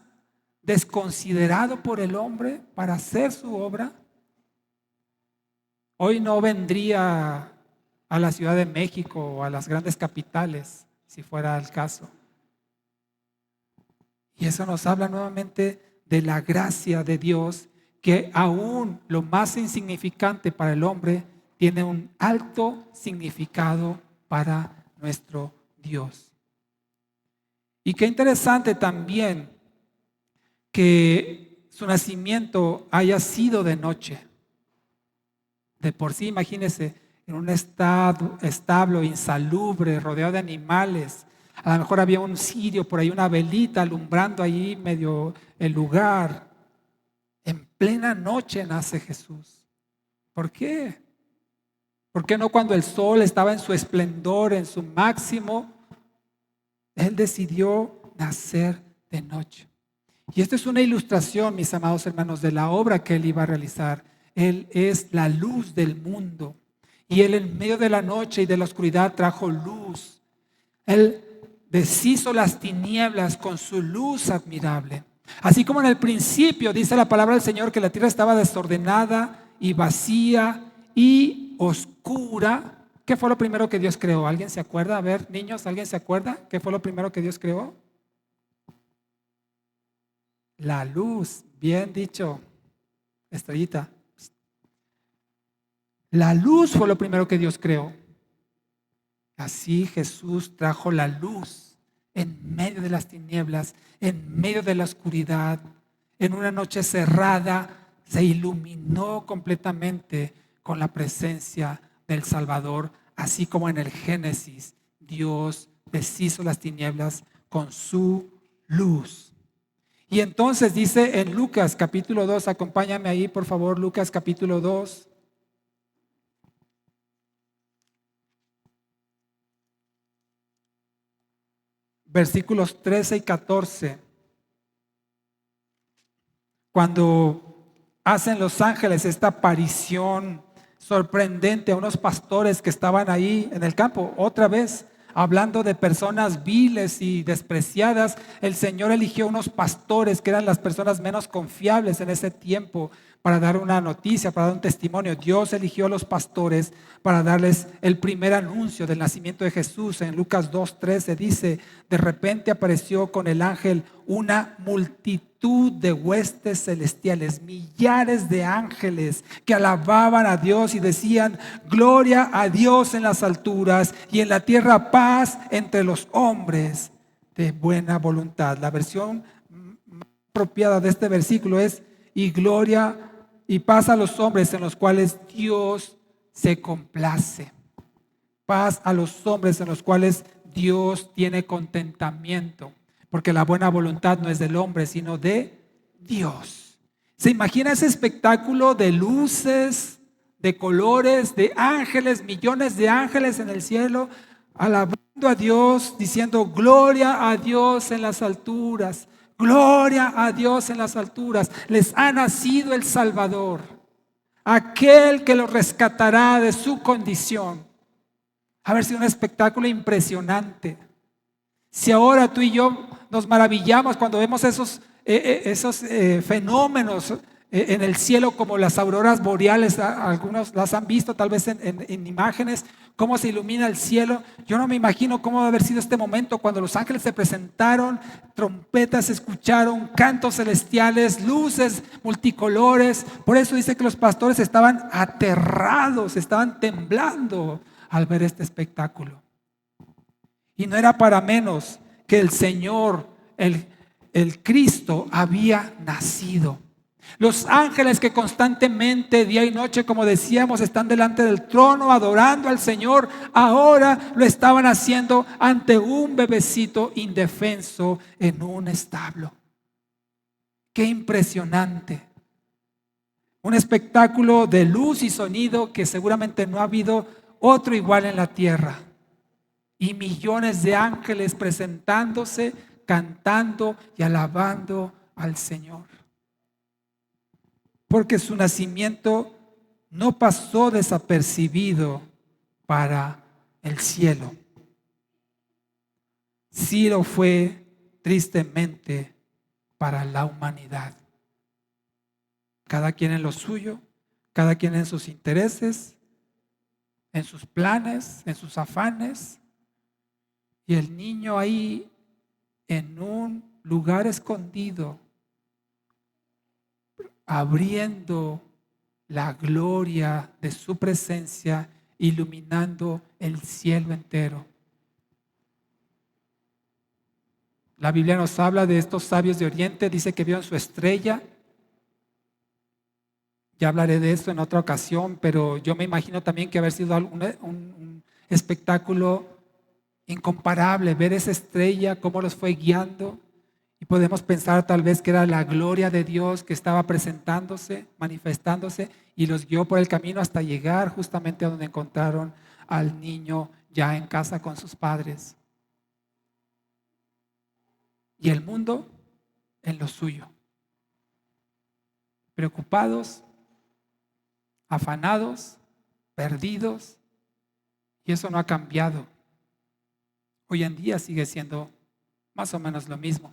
S1: desconsiderado por el hombre para hacer su obra? Hoy no vendría a la Ciudad de México o a las grandes capitales, si fuera el caso. Y eso nos habla nuevamente de la gracia de Dios, que aún lo más insignificante para el hombre tiene un alto significado para nuestro Dios. Y qué interesante también que su nacimiento haya sido de noche. De por sí, imagínense, en un establo insalubre, rodeado de animales. A lo mejor había un cirio por ahí, una velita alumbrando ahí medio el lugar. En plena noche nace Jesús. ¿Por qué? ¿Por qué no cuando el sol estaba en su esplendor, en su máximo? Él decidió nacer de noche. Y esta es una ilustración, mis amados hermanos, de la obra que Él iba a realizar. Él es la luz del mundo. Y Él en medio de la noche y de la oscuridad trajo luz. Él deshizo las tinieblas con su luz admirable. Así como en el principio dice la palabra del Señor que la tierra estaba desordenada y vacía y oscura. ¿Qué fue lo primero que Dios creó? ¿Alguien se acuerda? A ver, niños, ¿alguien se acuerda? ¿Qué fue lo primero que Dios creó? La luz, bien dicho, Estrellita. La luz fue lo primero que Dios creó. Así Jesús trajo la luz en medio de las tinieblas, en medio de la oscuridad. En una noche cerrada se iluminó completamente con la presencia del Salvador, así como en el Génesis Dios deshizo las tinieblas con su luz. Y entonces dice en Lucas capítulo 2, acompáñame ahí por favor, Lucas capítulo 2. Versículos 13 y 14. Cuando hacen los ángeles esta aparición sorprendente a unos pastores que estaban ahí en el campo, otra vez hablando de personas viles y despreciadas, el Señor eligió unos pastores que eran las personas menos confiables en ese tiempo para dar una noticia, para dar un testimonio. Dios eligió a los pastores para darles el primer anuncio del nacimiento de Jesús. En Lucas 2:13 dice: de repente apareció con el ángel una multitud de huestes celestiales, millares de ángeles que alababan a Dios y decían: gloria a Dios en las alturas y en la tierra paz entre los hombres de buena voluntad. La versión más apropiada de este versículo es: y gloria y paz a los hombres en los cuales Dios se complace. Paz a los hombres en los cuales Dios tiene contentamiento, porque la buena voluntad no es del hombre, sino de Dios. ¿Se imagina ese espectáculo de luces, de colores, de ángeles, millones de ángeles en el cielo, alabando a Dios, diciendo: gloria a Dios en las alturas, gloria a Dios en las alturas, les ha nacido el Salvador, aquel que los rescatará de su condición? Haber sido un espectáculo impresionante. Si ahora tú y yo nos maravillamos cuando vemos esos fenómenos en el cielo, como las auroras boreales, algunos las han visto tal vez en imágenes, cómo se ilumina el cielo. Yo no me imagino cómo debe haber sido este momento cuando los ángeles se presentaron, trompetas se escucharon, cantos celestiales, luces multicolores. Por eso dice que los pastores estaban aterrados, estaban temblando al ver este espectáculo. Y no era para menos que el Señor, el Cristo, había nacido. Los ángeles que constantemente, día y noche, como decíamos, están delante del trono adorando al Señor, ahora lo estaban haciendo ante un bebecito indefenso en un establo. Qué impresionante. Un espectáculo de luz y sonido que seguramente no ha habido otro igual en la tierra. Y millones de ángeles presentándose, cantando y alabando al Señor. Porque su nacimiento no pasó desapercibido para el cielo. Sí lo fue tristemente para la humanidad. Cada quien en lo suyo, cada quien en sus intereses, en sus planes, en sus afanes. Y el niño ahí en un lugar escondido, abriendo la gloria de su presencia, iluminando el cielo entero. La Biblia nos habla de estos sabios de Oriente, dice que vieron su estrella. Ya hablaré de esto en otra ocasión, pero yo me imagino también que haber sido un espectáculo incomparable, ver esa estrella, cómo los fue guiando. Y podemos pensar tal vez que era la gloria de Dios que estaba presentándose, manifestándose, y los guió por el camino hasta llegar justamente a donde encontraron al niño ya en casa con sus padres. Y el mundo en lo suyo. Preocupados, afanados, perdidos, y eso no ha cambiado. Hoy en día sigue siendo más o menos lo mismo.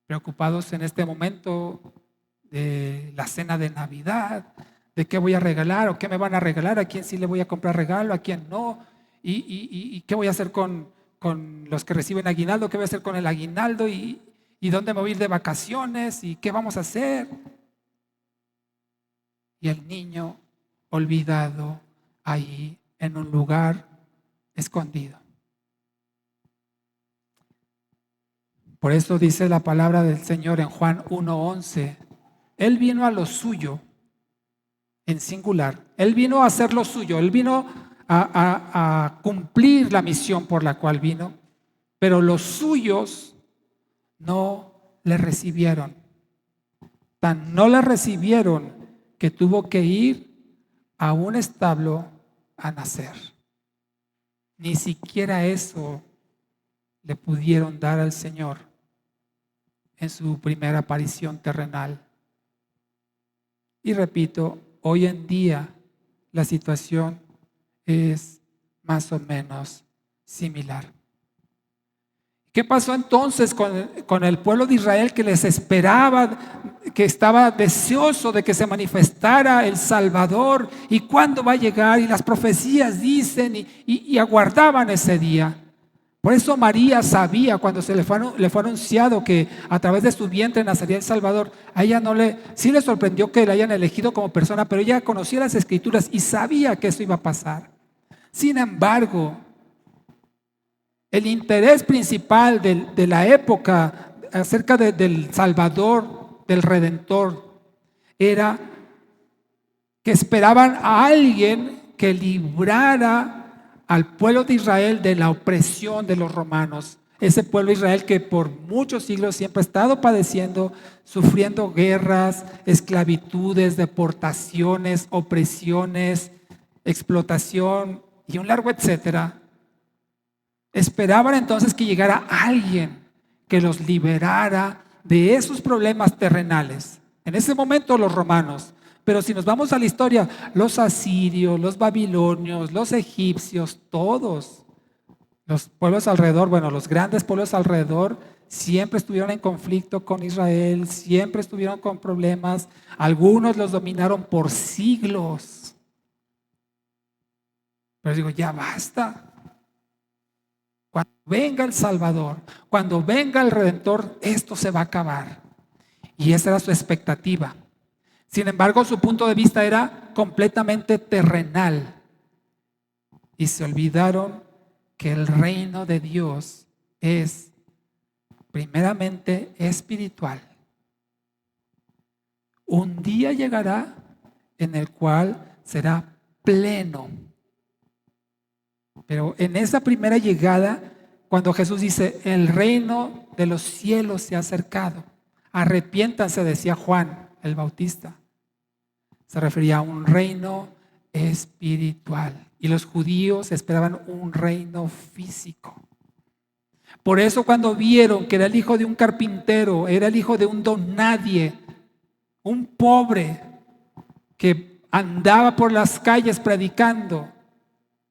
S1: Preocupados en este momento de la cena de Navidad, de qué voy a regalar o qué me van a regalar, a quién sí le voy a comprar regalo, a quién no, y qué voy a hacer con los que reciben aguinaldo, qué voy a hacer con el aguinaldo, y dónde me voy a ir de vacaciones, y qué vamos a hacer. Y el niño olvidado ahí en un lugar escondido. Por eso dice la palabra del Señor en Juan 1:11, Él vino a lo suyo, en singular, Él vino a hacer lo suyo, Él vino a cumplir la misión por la cual vino, pero los suyos no le recibieron. Tan no le recibieron que tuvo que ir a un establo a nacer. Ni siquiera eso le pudieron dar al Señor en su primera aparición terrenal. Y repito, hoy en día la situación es más o menos similar. ¿Qué pasó entonces con el pueblo de Israel que les esperaba, que estaba deseoso de que se manifestara el Salvador? ¿Y cuándo va a llegar? Y las profecías dicen y aguardaban ese día. Por eso María sabía cuando le fue anunciado que a través de su vientre nacería el Salvador. A ella sí le sorprendió que la hayan elegido como persona, pero ella conocía las Escrituras y sabía que eso iba a pasar. Sin embargo, el interés principal de la época acerca del Salvador, del Redentor, era que esperaban a alguien que librara al pueblo de Israel de la opresión de los romanos. Ese pueblo de Israel que por muchos siglos siempre ha estado padeciendo, sufriendo guerras, esclavitudes, deportaciones, opresiones, explotación y un largo etcétera. Esperaban entonces que llegara alguien que los liberara de esos problemas terrenales. En ese momento los romanos. Pero si nos vamos a la historia, los asirios, los babilonios, los egipcios, todos los pueblos alrededor, bueno, los grandes pueblos alrededor, siempre estuvieron en conflicto con Israel, siempre estuvieron con problemas. Algunos los dominaron por siglos. Pero digo, ya basta. Cuando venga el Salvador, cuando venga el Redentor, esto se va a acabar. Y esa era su expectativa. Sin embargo, su punto de vista era completamente terrenal. Y se olvidaron que el reino de Dios es primeramente espiritual. Un día llegará en el cual será pleno. Pero en esa primera llegada, cuando Jesús dice, el reino de los cielos se ha acercado, arrepiéntanse, decía Juan el Bautista. Se refería a un reino espiritual. Y los judíos esperaban un reino físico. Por eso cuando vieron que era el hijo de un carpintero, era el hijo de un don nadie, un pobre que andaba por las calles predicando,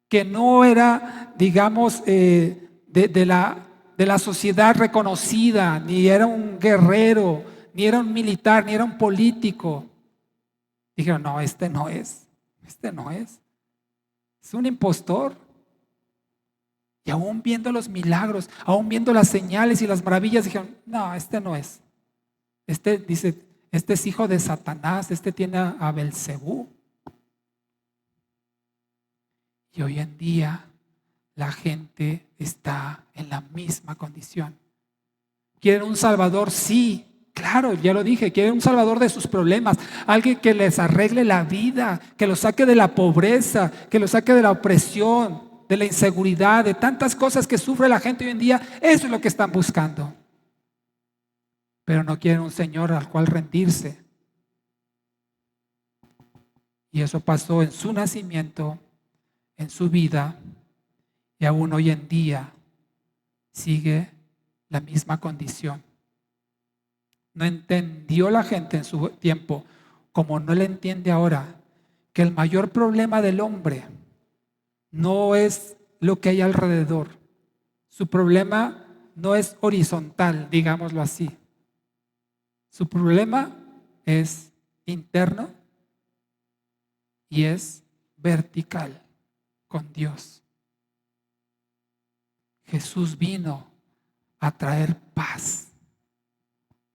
S1: que no era, digamos, de la sociedad reconocida, ni era un guerrero, ni era un militar, ni era un político. Dijeron, no, este no es, es un impostor. Y aún viendo los milagros, aún viendo las señales y las maravillas, dijeron, no, este no es. Dice, este es hijo de Satanás, este tiene a Belcebú. Y hoy en día la gente está en la misma condición. ¿Quieren un Salvador? Sí, claro, ya lo dije, quieren un Salvador de sus problemas, alguien que les arregle la vida, que los saque de la pobreza, que los saque de la opresión, de la inseguridad, de tantas cosas que sufre la gente hoy en día. Eso es lo que están buscando. Pero no quieren un Señor al cual rendirse. Y eso pasó en su nacimiento, en su vida, y aún hoy en día sigue la misma condición. No entendió la gente en su tiempo, como no le entiende ahora, que el mayor problema del hombre no es lo que hay alrededor. Su problema no es horizontal, digámoslo así. Su problema es interno y es vertical con Dios. Jesús vino a traer paz,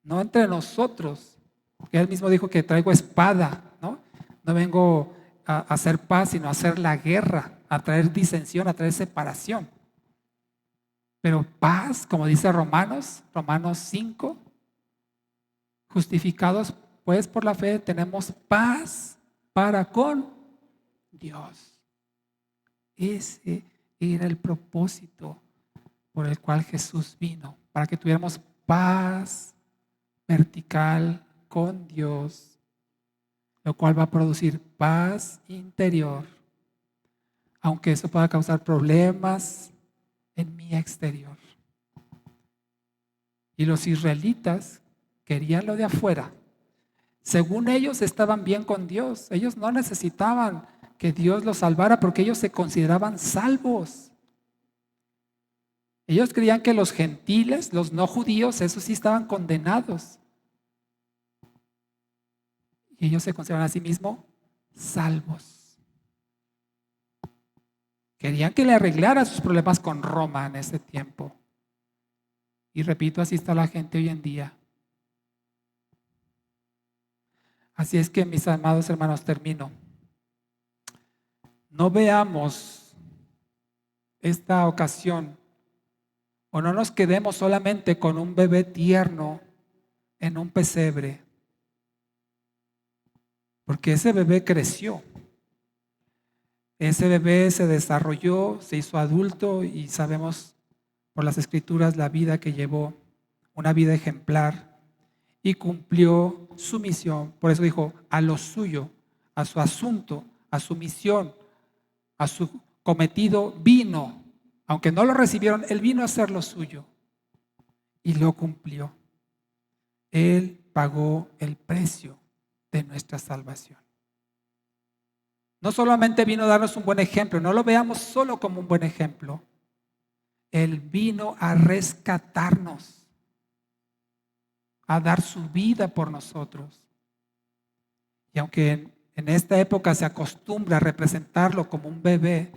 S1: no entre nosotros, porque Él mismo dijo que traigo espada, ¿no? No vengo a hacer paz, sino a hacer la guerra, a traer disensión, a traer separación. Pero paz, como dice Romanos 5, justificados pues por la fe, tenemos paz para con Dios. Ese era el propósito por el cual Jesús vino, para que tuviéramos paz vertical con Dios, lo cual va a producir paz interior, aunque eso pueda causar problemas en mi exterior. Y los israelitas querían lo de afuera. Según ellos estaban bien con Dios, ellos no necesitaban que Dios los salvara porque ellos se consideraban salvos. Ellos creían que los gentiles, los no judíos, esos sí estaban condenados. Y ellos se consideraban a sí mismos salvos. Querían que le arreglara sus problemas con Roma en ese tiempo. Y repito, así está la gente hoy en día. Así es que, mis amados hermanos, termino. No veamos esta ocasión o no nos quedemos solamente con un bebé tierno en un pesebre, porque ese bebé creció, ese bebé se desarrolló, se hizo adulto y sabemos por las escrituras la vida que llevó, una vida ejemplar, y cumplió su misión. Por eso dijo, a lo suyo, a su asunto, a su misión, a su cometido vino. Aunque no lo recibieron, él vino a hacer lo suyo y lo cumplió. Él pagó el precio de nuestra salvación. No solamente vino a darnos un buen ejemplo, no lo veamos solo como un buen ejemplo. Él vino a rescatarnos, a dar su vida por nosotros. Y aunque en esta época se acostumbra a representarlo como un bebé,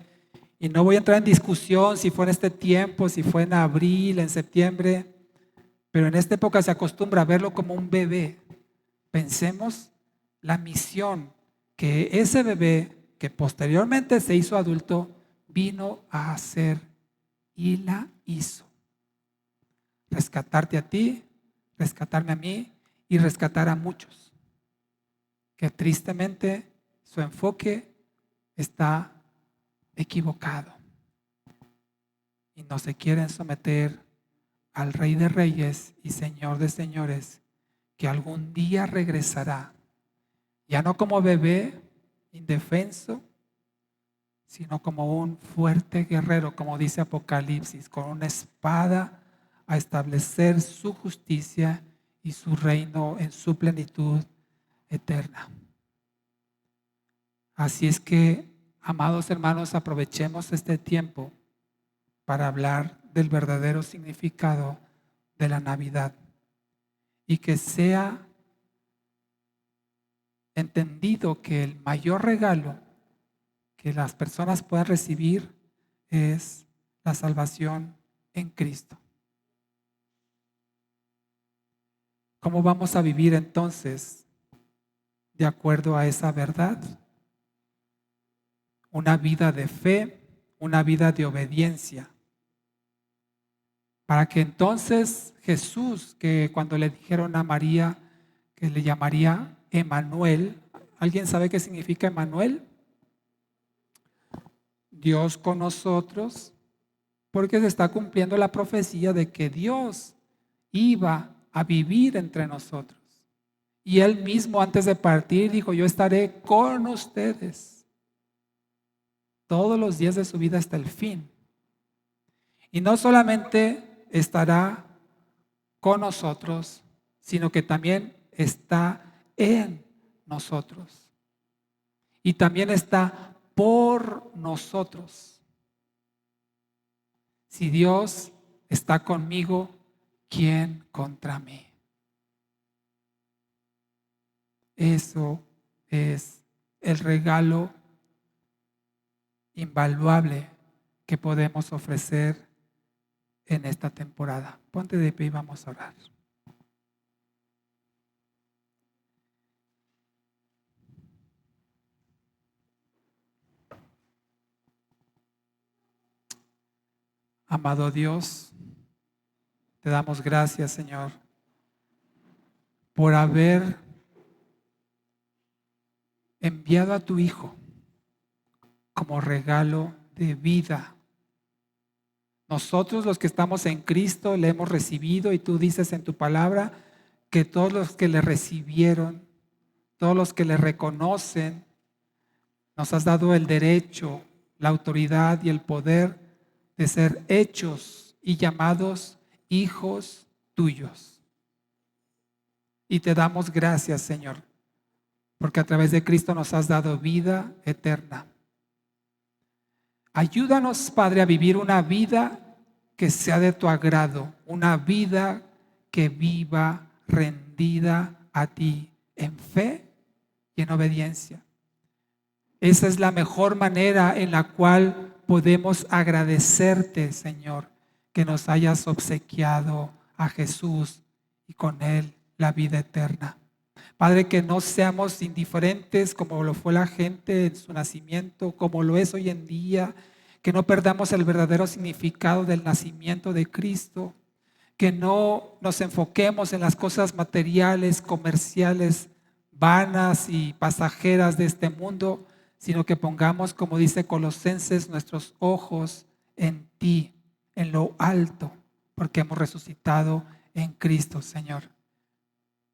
S1: y no voy a entrar en discusión si fue en este tiempo, si fue en abril, en septiembre, pero en esta época se acostumbra a verlo como un bebé. Pensemos la misión que ese bebé, que posteriormente se hizo adulto, vino a hacer y la hizo. Rescatarte a ti, rescatarme a mí y rescatar a muchos, que tristemente su enfoque está equivocado y no se quieren someter al Rey de Reyes y Señor de Señores, que algún día regresará, ya no como bebé indefenso, sino como un fuerte guerrero, como dice Apocalipsis, con una espada a establecer su justicia y su reino en su plenitud eterna. Así es que, amados hermanos, aprovechemos este tiempo para hablar del verdadero significado de la Navidad y que sea entendido que el mayor regalo que las personas puedan recibir es la salvación en Cristo. ¿Cómo vamos a vivir entonces de acuerdo a esa verdad? Una vida de fe, una vida de obediencia. Para que entonces Jesús, que cuando le dijeron a María que le llamaría Emmanuel, ¿alguien sabe qué significa Emmanuel? Dios con nosotros, porque se está cumpliendo la profecía de que Dios iba a vivir entre nosotros. Y Él mismo antes de partir dijo, yo estaré con ustedes todos los días de su vida hasta el fin. Y no solamente estará con nosotros, sino que también está en nosotros. Y también está por nosotros. Si Dios está conmigo, ¿quién contra mí? Eso es el regalo invaluable que podemos ofrecer en esta temporada. Ponte de pie y vamos a orar. Amado Dios, te damos gracias, Señor, por haber enviado a tu Hijo como regalo de vida. Nosotros los que estamos en Cristo le hemos recibido y tú dices en tu palabra que todos los que le recibieron, todos los que le reconocen, nos has dado el derecho, la autoridad y el poder de ser hechos y llamados hijos tuyos. Y te damos gracias, Señor, porque a través de Cristo nos has dado vida eterna. Ayúdanos, Padre, a vivir una vida que sea de tu agrado, una vida que viva rendida a ti en fe y en obediencia. Esa es la mejor manera en la cual podemos agradecerte, Señor, que nos hayas obsequiado a Jesús y con Él la vida eterna. Padre, que no seamos indiferentes como lo fue la gente en su nacimiento, como lo es hoy en día, que no perdamos el verdadero significado del nacimiento de Cristo, que no nos enfoquemos en las cosas materiales, comerciales, vanas y pasajeras de este mundo, sino que pongamos, como dice Colosenses, nuestros ojos en ti, en lo alto, porque hemos resucitado en Cristo, Señor.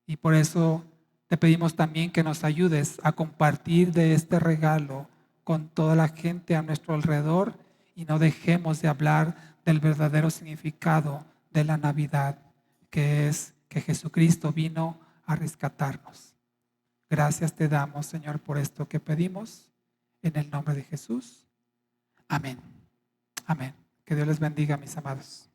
S1: Y por eso te pedimos también que nos ayudes a compartir de este regalo con toda la gente a nuestro alrededor y no dejemos de hablar del verdadero significado de la Navidad, que es que Jesucristo vino a rescatarnos. Gracias te damos, Señor, por esto que pedimos. En el nombre de Jesús. Amén. Amén. Que Dios les bendiga, mis amados.